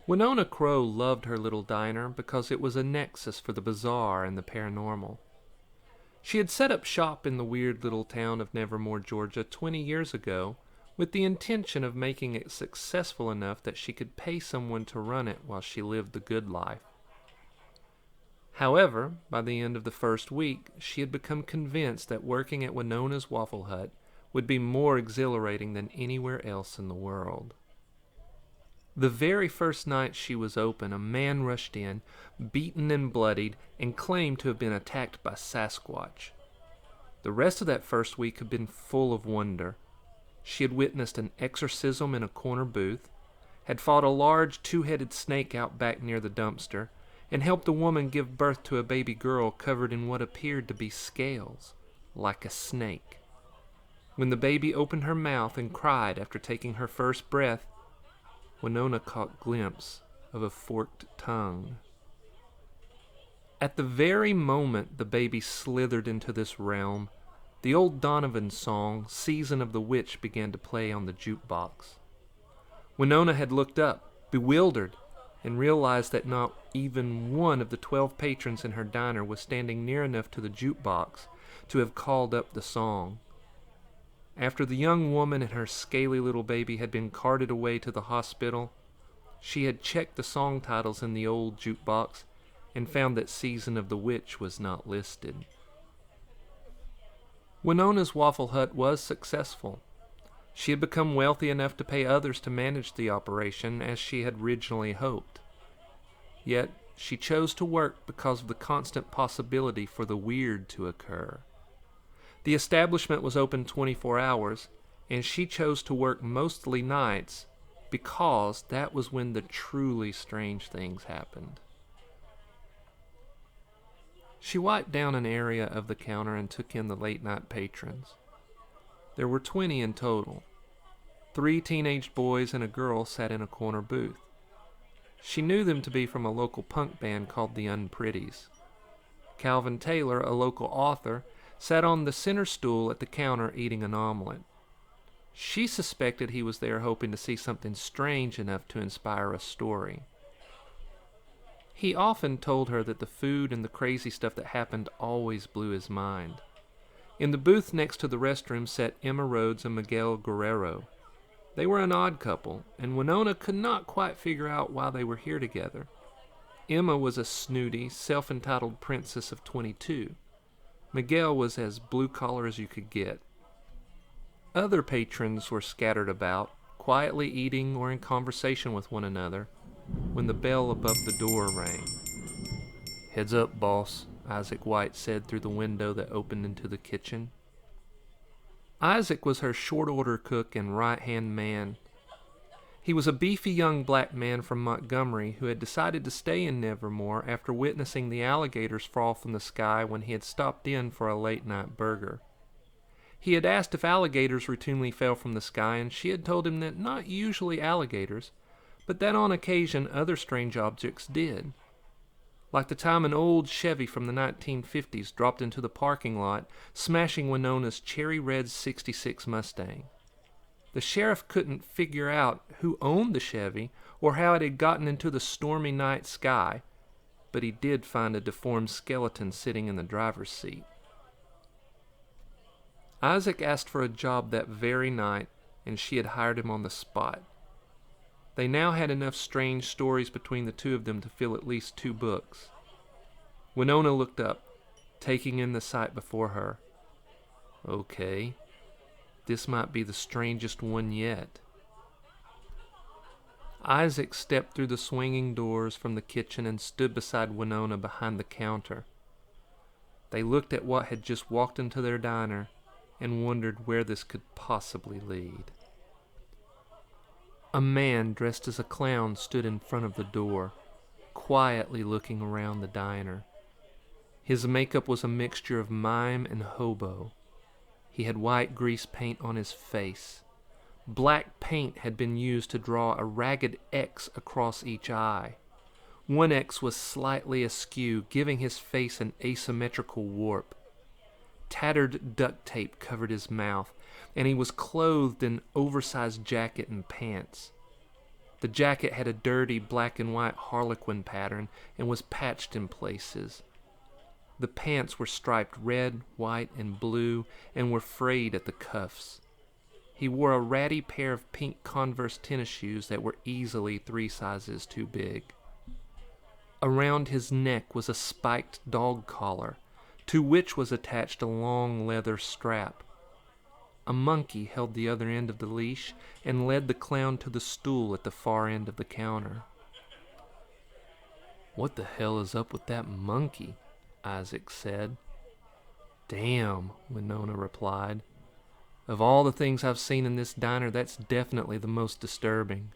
Winona Crow loved her little diner because it was a nexus for the bizarre and the paranormal. She had set up shop in the weird little town of Nevermore, Georgia 20 years ago with the intention of making it successful enough that she could pay someone to run it while she lived the good life. However, by the end of the first week, she had become convinced that working at Winona's Waffle Hut would be more exhilarating than anywhere else in the world. The very first night she was open, a man rushed in, beaten and bloodied, and claimed to have been attacked by Sasquatch. The rest of that first week had been full of wonder. She had witnessed an exorcism in a corner booth, had fought a large two-headed snake out back near the dumpster, and helped a woman give birth to a baby girl covered in what appeared to be scales, like a snake. When the baby opened her mouth and cried after taking her first breath, Winona caught glimpse of a forked tongue. At the very moment the baby slithered into this realm, the old Donovan song, Season of the Witch, began to play on the jukebox. Winona had looked up, bewildered, and realized that not even one of the 12 patrons in her diner was standing near enough to the jukebox to have called up the song. After the young woman and her scaly little baby had been carted away to the hospital, she had checked the song titles in the old jukebox and found that Season of the Witch was not listed. Winona's Waffle Hut was successful. She had become wealthy enough to pay others to manage the operation as she had originally hoped. Yet she chose to work because of the constant possibility for the weird to occur. The establishment was open 24 hours, and she chose to work mostly nights because that was when the truly strange things happened. She wiped down an area of the counter and took in the late-night patrons. There were 20 in total. 3 teenage boys and a girl sat in a corner booth. She knew them to be from a local punk band called the Unpretties. Calvin Taylor, a local author, sat on the center stool at the counter eating an omelet. She suspected he was there hoping to see something strange enough to inspire a story. He often told her that the food and the crazy stuff that happened always blew his mind. In the booth next to the restroom sat Emma Rhodes and Miguel Guerrero. They were an odd couple, and Winona could not quite figure out why they were here together. Emma was a snooty, self-entitled princess of 22. Miguel was as blue-collar as you could get. Other patrons were scattered about, quietly eating or in conversation with one another, when the bell above the door rang. "Heads up, boss," Isaac White said through the window that opened into the kitchen. Isaac was her short-order cook and right-hand man. He was a beefy young black man from Montgomery who had decided to stay in Nevermore after witnessing the alligators fall from the sky when he had stopped in for a late-night burger. He had asked if alligators routinely fell from the sky, and she had told him that not usually alligators, but that on occasion other strange objects did. Like the time an old Chevy from the 1950s dropped into the parking lot, smashing Winona's cherry red '66 Mustang. The sheriff couldn't figure out who owned the Chevy or how it had gotten into the stormy night sky, but he did find a deformed skeleton sitting in the driver's seat. Isaac asked for a job that very night, and she had hired him on the spot. They now had enough strange stories between the two of them to fill at least 2 books. Winona looked up, taking in the sight before her. Okay, this might be the strangest one yet. Isaac stepped through the swinging doors from the kitchen and stood beside Winona behind the counter. They looked at what had just walked into their diner and wondered where this could possibly lead. A man dressed as a clown stood in front of the door, quietly looking around the diner. His makeup was a mixture of mime and hobo. He had white grease paint on his face. Black paint had been used to draw a ragged X across each eye. One X was slightly askew, giving his face an asymmetrical warp. Tattered duct tape covered his mouth, and he was clothed in oversized jacket and pants. The jacket had a dirty black and white harlequin pattern and was patched in places. The pants were striped red, white, and blue and were frayed at the cuffs. He wore a ratty pair of pink Converse tennis shoes that were easily 3 sizes too big. Around his neck was a spiked dog collar, to which was attached a long leather strap. A monkey held the other end of the leash and led the clown to the stool at the far end of the counter. "What the hell is up with that monkey?" Isaac said. "Damn," Winona replied. "Of all the things I've seen in this diner, that's definitely the most disturbing."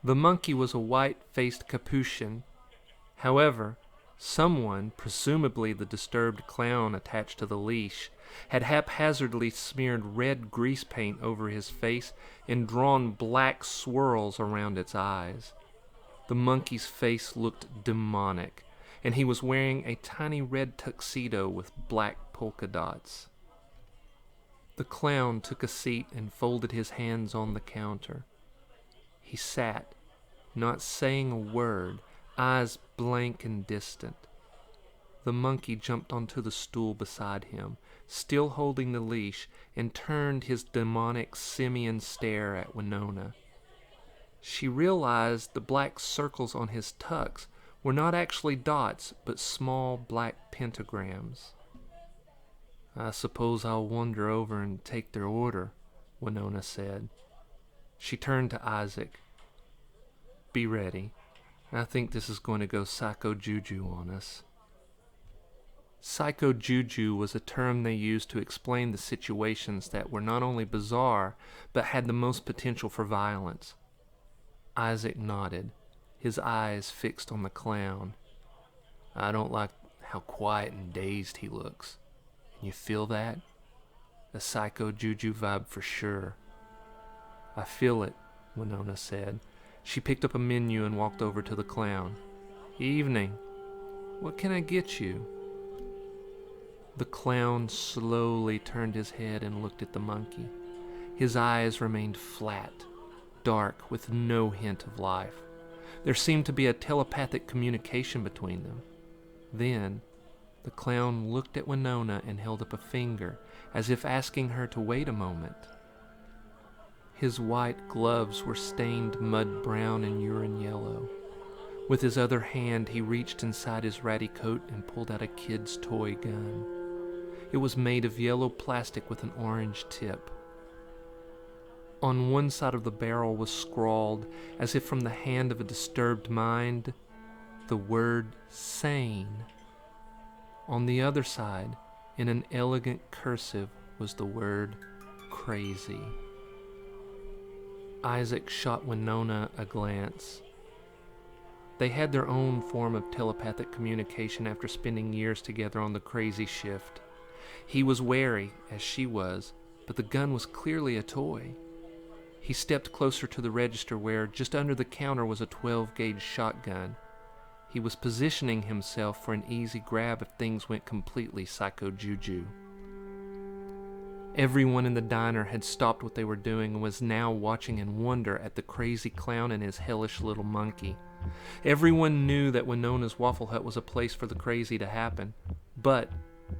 The monkey was a white-faced Capuchin. However, someone, presumably the disturbed clown attached to the leash, had haphazardly smeared red grease paint over his face and drawn black swirls around its eyes. The monkey's face looked demonic, and he was wearing a tiny red tuxedo with black polka dots. The clown took a seat and folded his hands on the counter. He sat, not saying a word, eyes blank and distant. The monkey jumped onto the stool beside him, still holding the leash, and turned his demonic simian stare at Winona. She realized the black circles on his tux were not actually dots, but small black pentagrams. "I suppose I'll wander over and take their order," Winona said. She turned to Isaac. "Be ready. I think this is going to go psycho Juju on us." Psycho Juju was a term they used to explain the situations that were not only bizarre, but had the most potential for violence. Isaac nodded, his eyes fixed on the clown. "I don't like how quiet and dazed he looks. You feel that? A psycho Juju vibe for sure." "I feel it," Winona said. She picked up a menu and walked over to the clown. "Evening. What can I get you?" The clown slowly turned his head and looked at the monkey. His eyes remained flat, dark, with no hint of life. There seemed to be a telepathic communication between them. Then, the clown looked at Winona and held up a finger, as if asking her to wait a moment. His white gloves were stained mud brown and urine yellow. With his other hand, he reached inside his ratty coat and pulled out a kid's toy gun. It was made of yellow plastic with an orange tip. On one side of the barrel was scrawled, as if from the hand of a disturbed mind, the word sane. On the other side, in an elegant cursive, was the word crazy. Isaac shot Winona a glance. They had their own form of telepathic communication after spending years together on the crazy shift. He was wary, as she was, but the gun was clearly a toy. He stepped closer to the register where, just under the counter, was a 12-gauge shotgun. He was positioning himself for an easy grab if things went completely psycho Juju. Everyone in the diner had stopped what they were doing and was now watching in wonder at the crazy clown and his hellish little monkey. Everyone knew that Winona's Waffle Hut was a place for the crazy to happen, but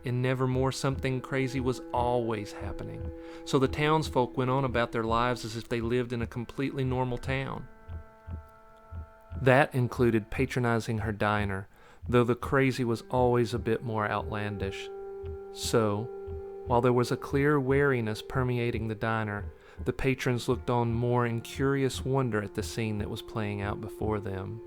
in Nevermore something crazy was always happening, so the townsfolk went on about their lives as if they lived in a completely normal town. That included patronizing her diner, though the crazy was always a bit more outlandish. So, while there was a clear wariness permeating the diner, the patrons looked on more in curious wonder at the scene that was playing out before them.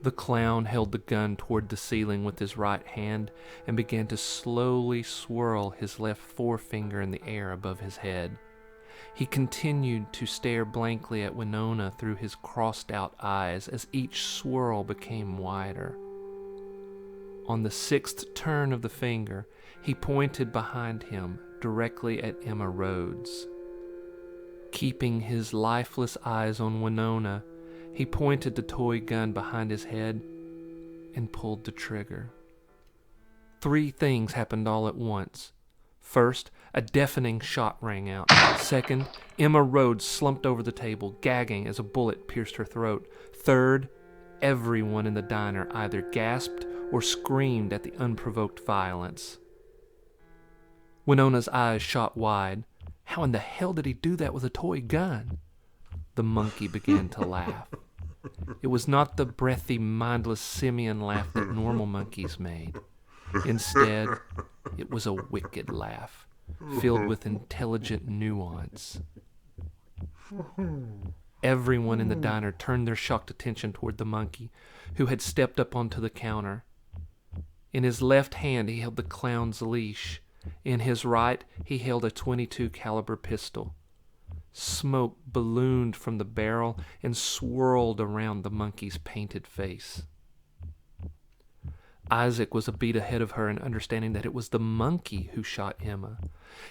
The clown held the gun toward the ceiling with his right hand and began to slowly swirl his left forefinger in the air above his head. He continued to stare blankly at Winona through his crossed-out eyes as each swirl became wider. On the 6th turn of the finger, he pointed behind him directly at Emma Rhodes. Keeping his lifeless eyes on Winona, he pointed the toy gun behind his head and pulled the trigger. 3 things happened all at once. First, a deafening shot rang out. Second, Emma Rhodes slumped over the table, gagging as a bullet pierced her throat. Third, everyone in the diner either gasped or screamed at the unprovoked violence. Winona's eyes shot wide. How in the hell did he do that with a toy gun? The monkey began to laugh. It was not the breathy, mindless simian laugh that normal monkeys made. Instead, it was a wicked laugh, filled with intelligent nuance. Everyone in the diner turned their shocked attention toward the monkey, who had stepped up onto the counter. In his left hand he held the clown's leash. In his right he held a .22 caliber pistol. Smoke ballooned from the barrel and swirled around the monkey's painted face. Isaac was a beat ahead of her in understanding that it was the monkey who shot Emma.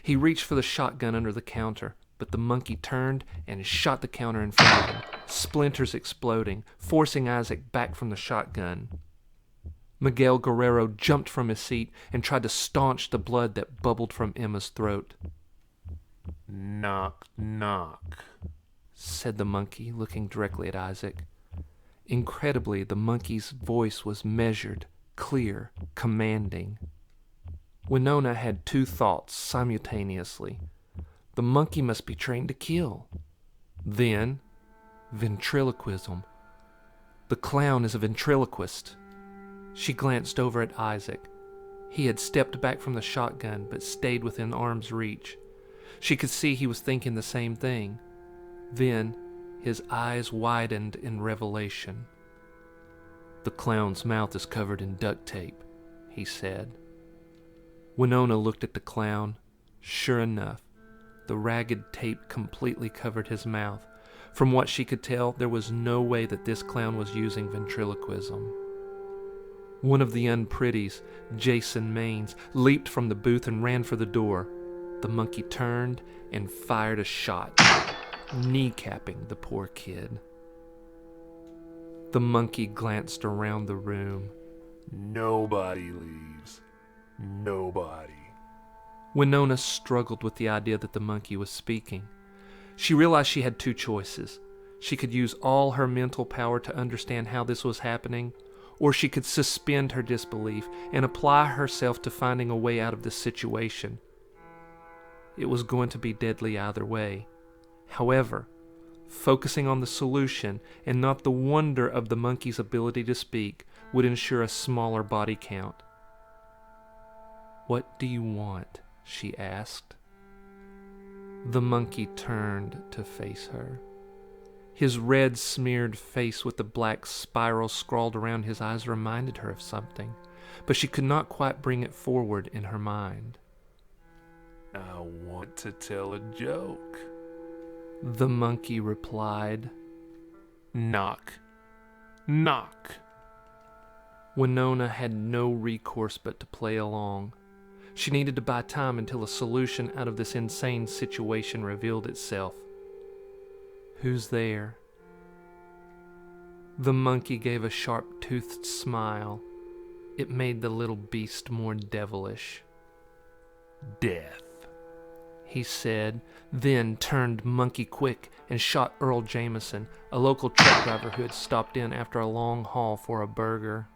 He reached for the shotgun under the counter, but the monkey turned and shot the counter in front of him, splinters exploding, forcing Isaac back from the shotgun. Miguel Guerrero jumped from his seat and tried to staunch the blood that bubbled from Emma's throat. "Knock, knock," said the monkey, looking directly at Isaac. Incredibly, the monkey's voice was measured, clear, commanding. Winona had two thoughts simultaneously. The monkey must be trained to kill. Then, ventriloquism. The clown is a ventriloquist. She glanced over at Isaac. He had stepped back from the shotgun, but stayed within arm's reach. She could see he was thinking the same thing. Then, his eyes widened in revelation. "The clown's mouth is covered in duct tape," he said. Winona looked at the clown. Sure enough, the ragged tape completely covered his mouth. From what she could tell, there was no way that this clown was using ventriloquism. One of the unpretties, Jason Maines, leaped from the booth and ran for the door. The monkey turned and fired a shot, kneecapping the poor kid. The monkey glanced around the room. "Nobody leaves. Nobody." Winona struggled with the idea that the monkey was speaking. She realized she had two choices. She could use all her mental power to understand how this was happening, or she could suspend her disbelief and apply herself to finding a way out of this situation. It was going to be deadly either way. However, focusing on the solution and not the wonder of the monkey's ability to speak would ensure a smaller body count. "What do you want?" she asked. The monkey turned to face her. His red-smeared face with the black spiral scrawled around his eyes reminded her of something, but she could not quite bring it forward in her mind. "I want to tell a joke," the monkey replied. "Knock, knock." Winona had no recourse but to play along. She needed to buy time until a solution out of this insane situation revealed itself. "Who's there?" The monkey gave a sharp-toothed smile. It made the little beast more devilish. "Death," he said, then turned monkey quick and shot Earl Jameson, a local truck driver who had stopped in after a long haul for a burger.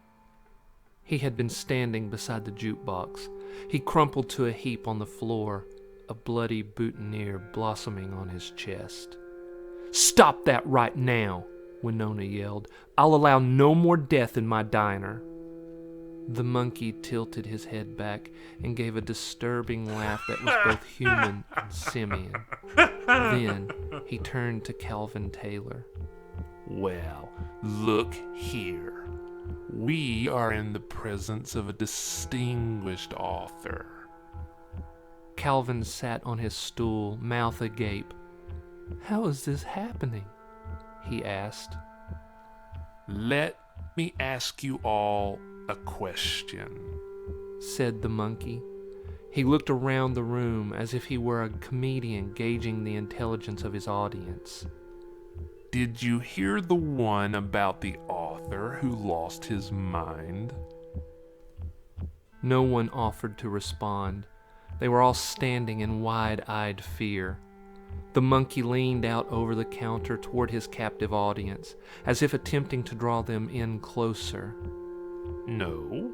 He had been standing beside the jukebox. He crumpled to a heap on the floor, a bloody boutonniere blossoming on his chest. "Stop that right now!" Winona yelled. "I'll allow no more death in my diner." The monkey tilted his head back and gave a disturbing laugh that was both human and simian. Then he turned to Calvin Taylor. "Well, look here. We are in the presence of a distinguished author." Calvin sat on his stool, mouth agape. "How is this happening?" he asked. "Let me ask you all a question," said the monkey. He looked around the room as if he were a comedian gauging the intelligence of his audience. "Did you hear the one about the author who lost his mind?" No one offered to respond. They were all standing in wide-eyed fear. The monkey leaned out over the counter toward his captive audience, as if attempting to draw them in closer. No,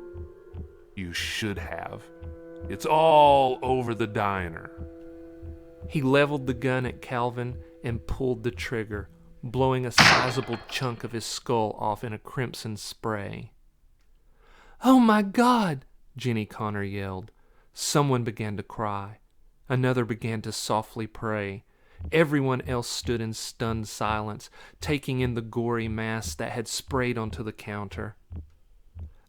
you should have. It's all over the diner. He leveled the gun at Calvin and pulled the trigger, blowing a sizable chunk of his skull off in a crimson spray. "Oh my God!" Jenny Connor yelled. Someone began to cry. Another began to softly pray. Everyone else stood in stunned silence, taking in the gory mass that had sprayed onto the counter.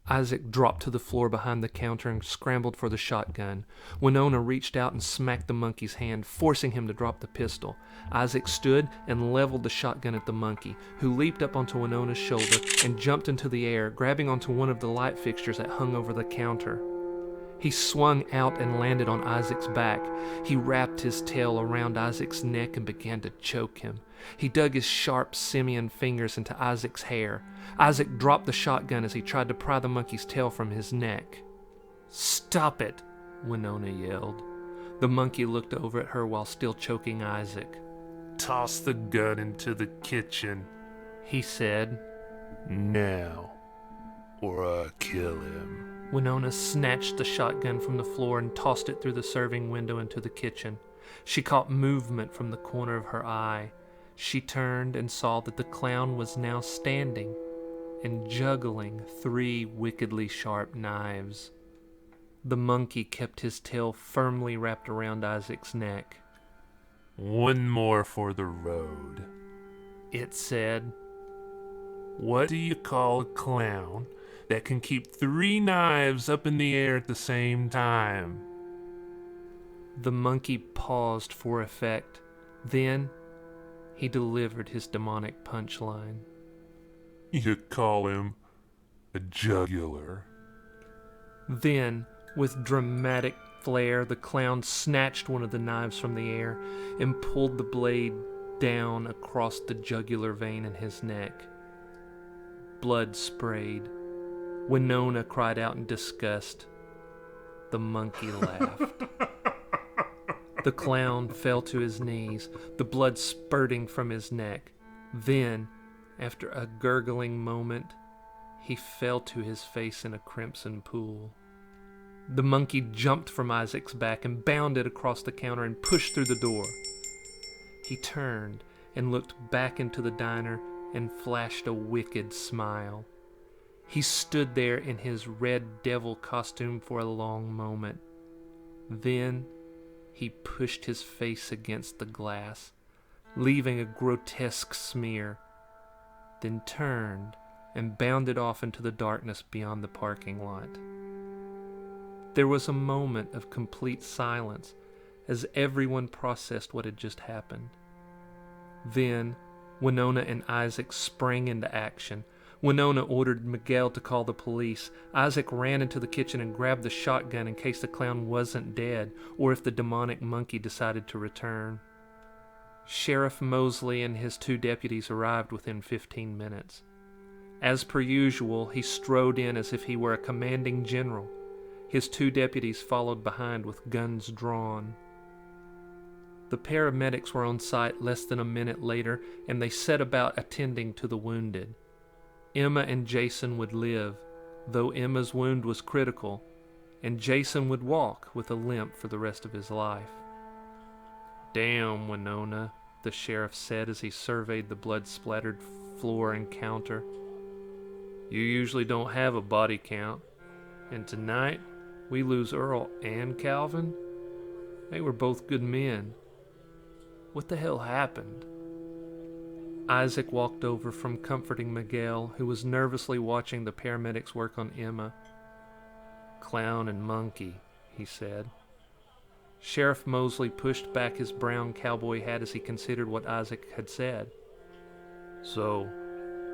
Isaac dropped to the floor behind the counter and scrambled for the shotgun. Winona reached out and smacked the monkey's hand, forcing him to drop the pistol. Isaac stood and leveled the shotgun at the monkey, who leaped up onto Winona's shoulder and jumped into the air, grabbing onto one of the light fixtures that hung over the counter. He swung out and landed on Isaac's back. He wrapped his tail around Isaac's neck and began to choke him. He dug his sharp simian fingers into Isaac's hair. Isaac dropped the shotgun as he tried to pry the monkey's tail from his neck. "Stop it!" Winona yelled. The monkey looked over at her while still choking Isaac. Toss the gun into the kitchen, he said. Now, or I'll kill him. Winona snatched the shotgun from the floor and tossed it through the serving window into the kitchen. She caught movement from the corner of her eye. She turned and saw that the clown was now standing and juggling 3 wickedly sharp knives. The monkey kept his tail firmly wrapped around Isaac's neck. One more for the road, it said. What do you call a clown that can keep 3 knives up in the air at the same time? The monkey paused for effect. Then he delivered his demonic punchline. You call him a jugular. Then, with dramatic flair, the clown snatched one of the knives from the air and pulled the blade down across the jugular vein in his neck. Blood sprayed. Winona cried out in disgust. The monkey laughed. The clown fell to his knees, the blood spurting from his neck. Then, after a gurgling moment, he fell to his face in a crimson pool. The monkey jumped from Isaac's back and bounded across the counter and pushed through the door. He turned and looked back into the diner and flashed a wicked smile. He stood there in his red devil costume for a long moment. Then he pushed his face against the glass, leaving a grotesque smear, then turned and bounded off into the darkness beyond the parking lot. There was a moment of complete silence as everyone processed what had just happened. Then Winona and Isaac sprang into action. Winona ordered Miguel to call the police. Isaac ran into the kitchen and grabbed the shotgun in case the clown wasn't dead or if the demonic monkey decided to return. Sheriff Mosley and his 2 deputies arrived within 15 minutes. As per usual, he strode in as if he were a commanding general. His 2 deputies followed behind with guns drawn. The paramedics were on site less than a minute later, and they set about attending to the wounded. Emma and Jason would live, though Emma's wound was critical, and Jason would walk with a limp for the rest of his life. Damn, Winona, the sheriff said as he surveyed the blood-splattered floor and counter. You usually don't have a body count, and tonight we lose Earl and Calvin? They were both good men. What the hell happened? Isaac walked over from comforting Miguel, who was nervously watching the paramedics work on Emma. Clown and monkey, he said. Sheriff Mosley pushed back his brown cowboy hat as he considered what Isaac had said. So,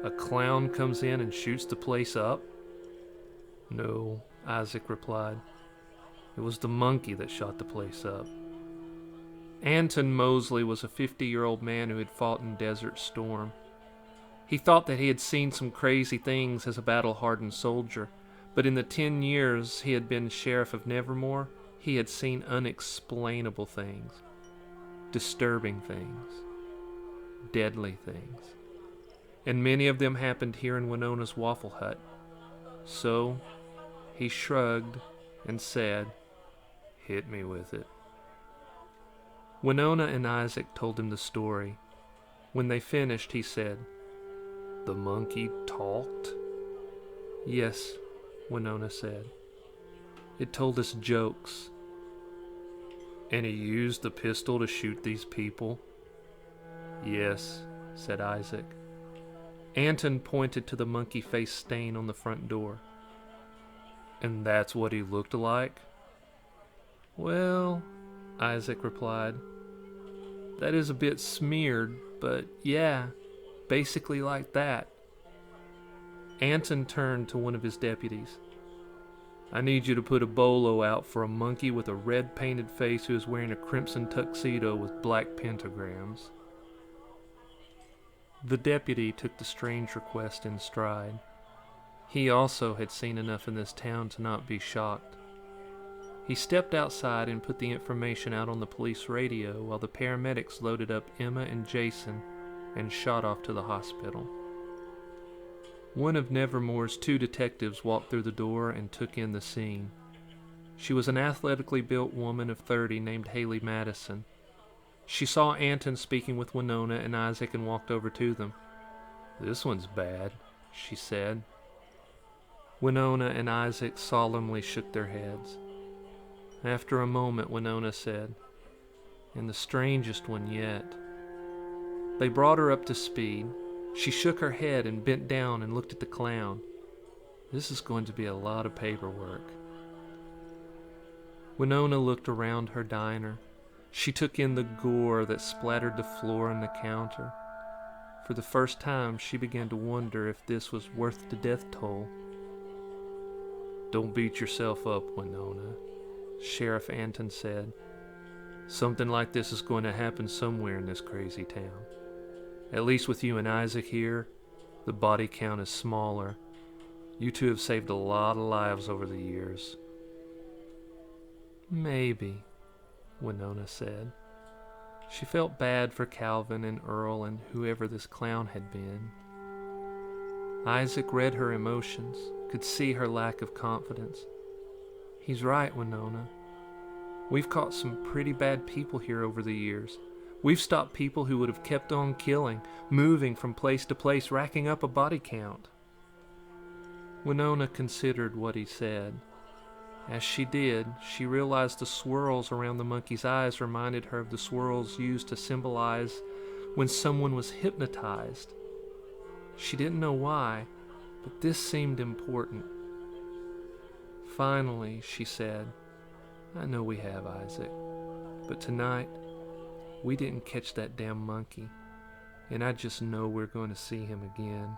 a clown comes in and shoots the place up? No, Isaac replied. It was the monkey that shot the place up. Anton Mosley was a 50-year-old man who had fought in Desert Storm. He thought that he had seen some crazy things as a battle-hardened soldier, but in the 10 years he had been sheriff of Nevermore, He had seen unexplainable things, disturbing things, deadly things, and many of them happened here in Winona's Waffle Hut. So he shrugged and said, "Hit me with it." Winona and Isaac told him the story. When they finished, he said, "The monkey talked?" "Yes," Winona said. "It told us jokes." "And he used the pistol to shoot these people?" "Yes," said Isaac. Anton pointed to the monkey face stain on the front door. "And that's what he looked like?" "Well," Isaac replied, "that is a bit smeared, but yeah, basically like that." Anton turned to one of his deputies. "I need you to put a bolo out for a monkey with a red painted face who is wearing a crimson tuxedo with black pentagrams." The deputy took the strange request in stride. He also had seen enough in this town to not be shocked. He stepped outside and put the information out on the police radio while the paramedics loaded up Emma and Jason and shot off to the hospital. One of Nevermore's 2 detectives walked through the door and took in the scene. She was an athletically built woman of 30 named Haley Madison. She saw Anton speaking with Winona and Isaac and walked over to them. "This one's bad," she said. Winona and Isaac solemnly shook their heads. After a moment, Winona said, "And the strangest one yet." They brought her up to speed. She shook her head and bent down and looked at the clown. "This is going to be a lot of paperwork." Winona looked around her diner. She took in the gore that splattered the floor and the counter. For the first time, she began to wonder if this was worth the death toll. "Don't beat yourself up, Winona," Sheriff Anton said. "Something like this is going to happen somewhere in this crazy town. At least with you and Isaac here, the body count is smaller. You two have saved a lot of lives over the years." "Maybe," Winona said. She felt bad for Calvin and Earl and whoever this clown had been. Isaac read her emotions, could see her lack of confidence. "He's right, Winona. We've caught some pretty bad people here over the years. We've stopped people who would have kept on killing, moving from place to place, racking up a body count." Winona considered what he said. As she did, she realized the swirls around the monkey's eyes reminded her of the swirls used to symbolize when someone was hypnotized. She didn't know why, but this seemed important. Finally, she said, "I know we have, Isaac, but tonight, we didn't catch that damn monkey, and I just know we're going to see him again."